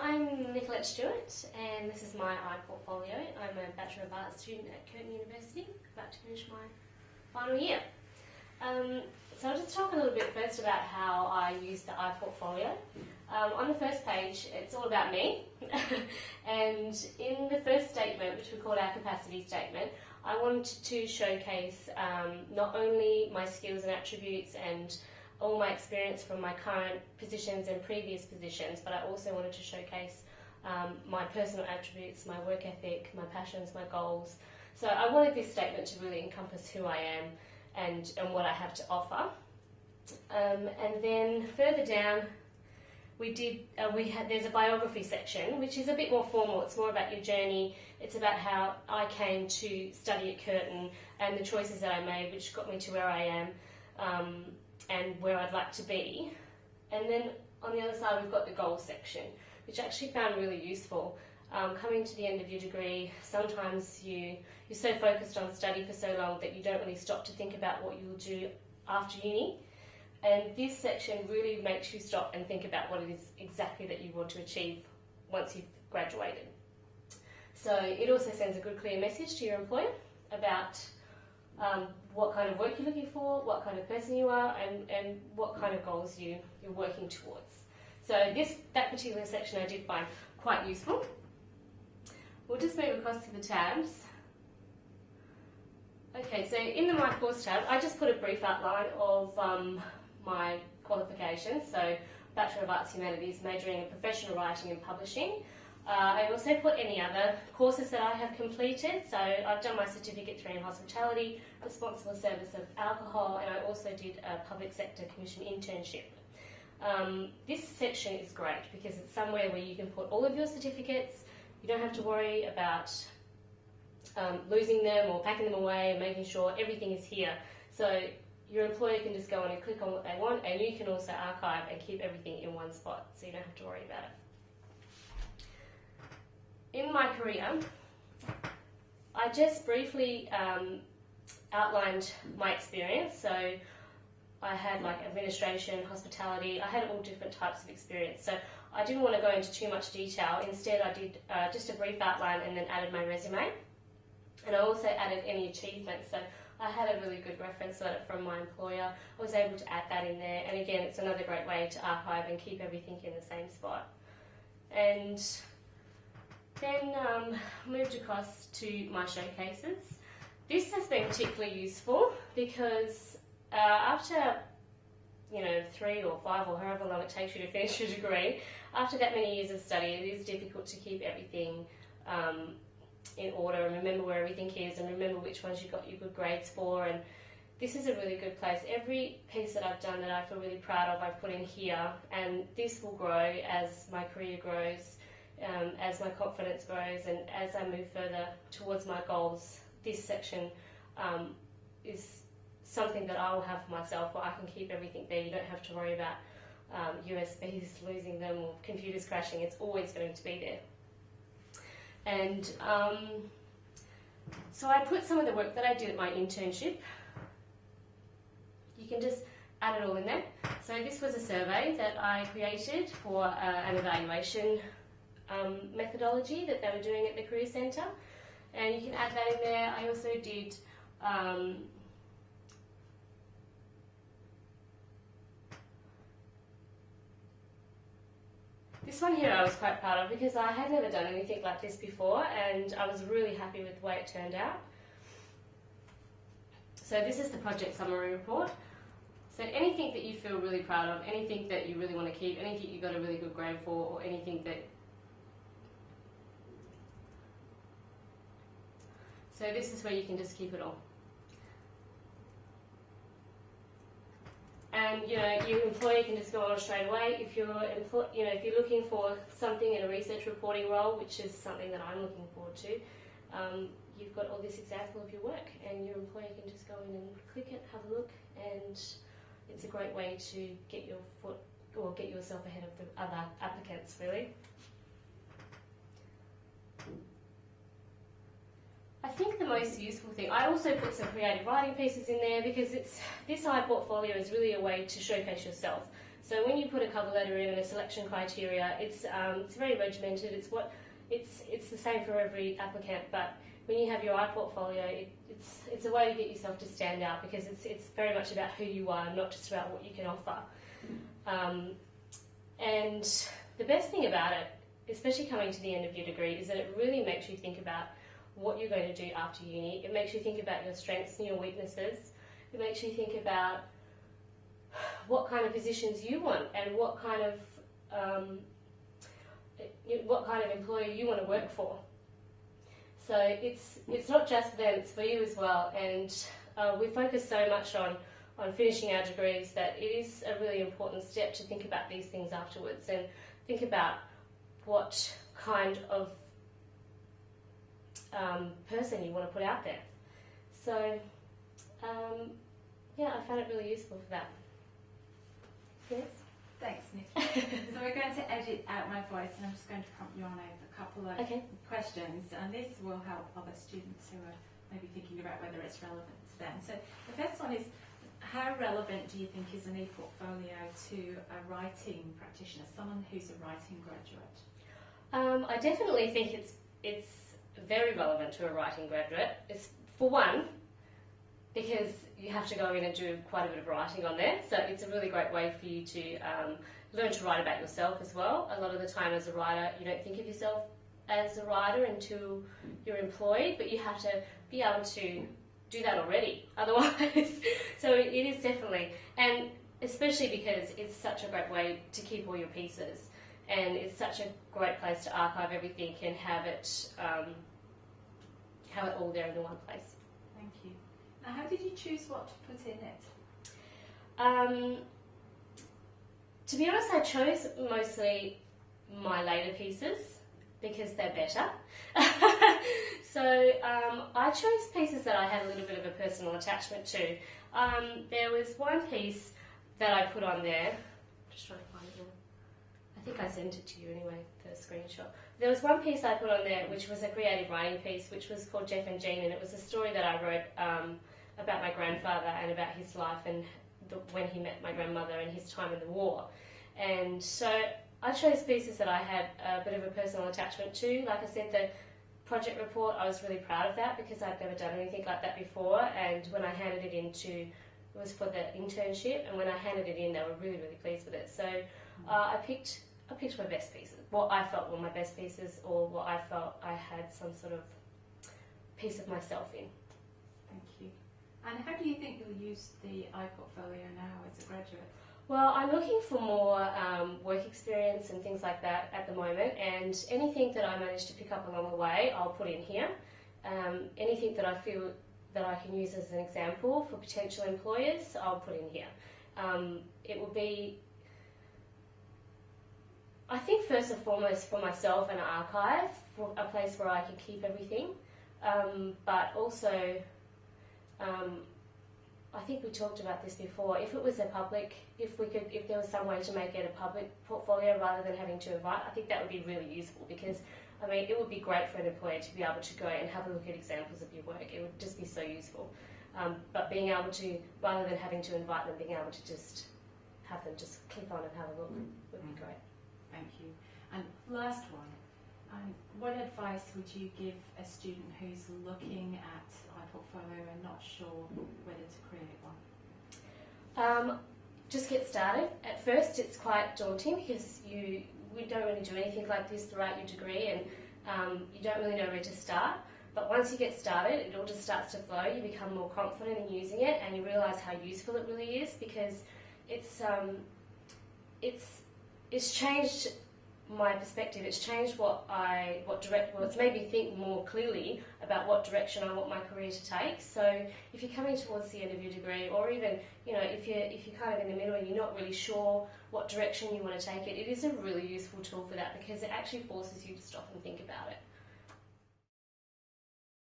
I'm Nicolette Stewart, and this is my ePortfolio. I'm a Bachelor of Arts student at Curtin University, about to finish my final year. So I'll just talk a little bit first about how I use the ePortfolio. On the first page, it's all about me, and in the first statement, which we call our capacity statement, I wanted to showcase not only my skills and attributes and all my experience from my current positions and previous positions, but I also wanted to showcase my personal attributes, my work ethic, my passions, my goals. So I wanted this statement to really encompass who I am and what I have to offer. And then further down, there's a biography section, which is a bit more formal. It's more about your journey. It's about how I came to study at Curtin and the choices that I made, which got me to where I am. And where I'd like to be. And then on the other side we've got the goals section, which I actually found really useful. Coming to the end of your degree, sometimes you're so focused on study for so long that you don't really stop to think about what you'll do after uni. And this section really makes you stop and think about what it is exactly that you want to achieve once you've graduated. So it also sends a good clear message to your employer about what kind of work you're looking for, what kind of person you are, and what kind of goals you're working towards. So that particular section I did find quite useful. We'll just move across to the tabs. Okay, so in the My Course tab, I just put a brief outline of my qualifications. So Bachelor of Arts Humanities, majoring in professional writing and publishing. I also put any other courses that I have completed. So I've done my Certificate 3 in Hospitality, Responsible Service of Alcohol, and I also did a Public Sector Commission internship. This section is great because it's somewhere where you can put all of your certificates. You don't have to worry about losing them or packing them away and making sure everything is here. So your employer can just go in and click on what they want, and you can also archive and keep everything in one spot, so you don't have to worry about it. In my career, I just briefly outlined my experience. So I had like administration, hospitality, I had all different types of experience. So I didn't want to go into too much detail. Instead, I did just a brief outline and then added my resume. And I also added any achievements. So I had a really good reference letter from my employer. I was able to add that in there. And again, it's another great way to archive and keep everything in the same spot. And then moved across to my showcases. This has been particularly useful because after 3 or 5 or however long it takes you to finish your degree, after that many years of study, it is difficult to keep everything in order and remember where everything is and remember which ones you got your good grades for. And this is a really good place. Every piece that I've done that I feel really proud of, I've put in here, and this will grow as my career grows. As my confidence grows and as I move further towards my goals, this section is something that I will have for myself where I can keep everything there. You don't have to worry about USBs losing them or computers crashing. It's always going to be there. And so I put some of the work that I did at my internship. You can just add it all in there. So this was a survey that I created for an evaluation methodology that they were doing at the Career Centre, and you can add that in there. I also did this one here I was quite proud of because I had never done anything like this before, and I was really happy with the way it turned out. So this is the project summary report. So anything that you feel really proud of, anything that you really want to keep, anything you got a really good grade for, or anything that... So this is where you can just keep it all. And your employer can just go on straight away. If you're looking for something in a research reporting role, which is something that I'm looking forward to, you've got all this example of your work, and your employer can just go in and click it, have a look, and it's a great way to get your foot or get yourself ahead of the other applicants, really. I think the most useful thing, I also put some creative writing pieces in there because this ePortfolio is really a way to showcase yourself. So when you put a cover letter in and a selection criteria, it's very regimented. It's the same for every applicant, but when you have your ePortfolio, it's a way to get yourself to stand out because it's very much about who you are, not just about what you can offer. And the best thing about it, especially coming to the end of your degree, is that it really makes you think about what you're going to do after uni. It makes you think about your strengths and your weaknesses. It makes you think about what kind of positions you want and what kind of employer you want to work for. So it's not just for them, it's for you as well. And we focus so much on finishing our degrees that it is a really important step to think about these things afterwards and think about what kind of person you want to put out there. So yeah, I found it really useful for that. Yes? Thanks, Nick. So we're going to edit out my voice and I'm just going to prompt you on a couple of questions, and this will help other students who are maybe thinking about whether it's relevant to them. So the first one is, how relevant do you think is an ePortfolio to a writing practitioner, someone who's a writing graduate? I definitely think it's very relevant to a writing graduate. It's, for one, because you have to go in and do quite a bit of writing on there, so it's a really great way for you to learn to write about yourself as well. A lot of the time as a writer, you don't think of yourself as a writer until you're employed, but you have to be able to do that already, otherwise. So it is definitely, and especially because it's such a great way to keep all your pieces, and it's such a great place to archive everything and have it all there in one place. Thank you. Now, how did you choose what to put in it? To be honest, I chose mostly my later pieces because they're better. So I chose pieces that I had a little bit of a personal attachment to. There was one piece that I put on there, just trying to find it. I think I sent it to you anyway, the screenshot. There was one piece I put on there which was a creative writing piece, which was called Jeff and Jean, and it was a story that I wrote about my grandfather and about his life and when he met my grandmother and his time in the war. And so I chose pieces that I had a bit of a personal attachment to. Like I said, the project report, I was really proud of that because I'd never done anything like that before, and when I handed it into, it was for the internship, and when I handed it in they were really, really pleased with it. So I picked my best pieces, what I felt were my best pieces, or what I felt I had some sort of piece of myself in. Thank you. And how do you think you'll use the ePortfolio now as a graduate? Well, I'm looking for more work experience and things like that at the moment, and anything that I manage to pick up along the way, I'll put in here. Anything that I feel that I can use as an example for potential employers, I'll put in here. It will be, I think, first and foremost for myself, an archive, for a place where I can keep everything, but also I think we talked about this before. If it was a public, if there was some way to make it a public portfolio rather than having to invite, I think that would be really useful because, I mean, it would be great for an employer to be able to go and have a look at examples of your work. It would just be so useful. But being able to, rather than having to invite them, being able to just have them just click on and have a look would be great. Thank you. And last one. What advice would you give a student who's looking at ePortfolio and not sure whether to create one? Just get started. At first it's quite daunting because we don't really do anything like this throughout your degree, and you don't really know where to start. But once you get started, it all just starts to flow. You become more confident in using it, and you realise how useful it really is because it's changed my perspective. It's changed it's made me think more clearly about what direction I want my career to take. So if you're coming towards the end of your degree, or even, you know, if you're kind of in the middle and you're not really sure what direction you want to take it, it is a really useful tool for that because it actually forces you to stop and think about it.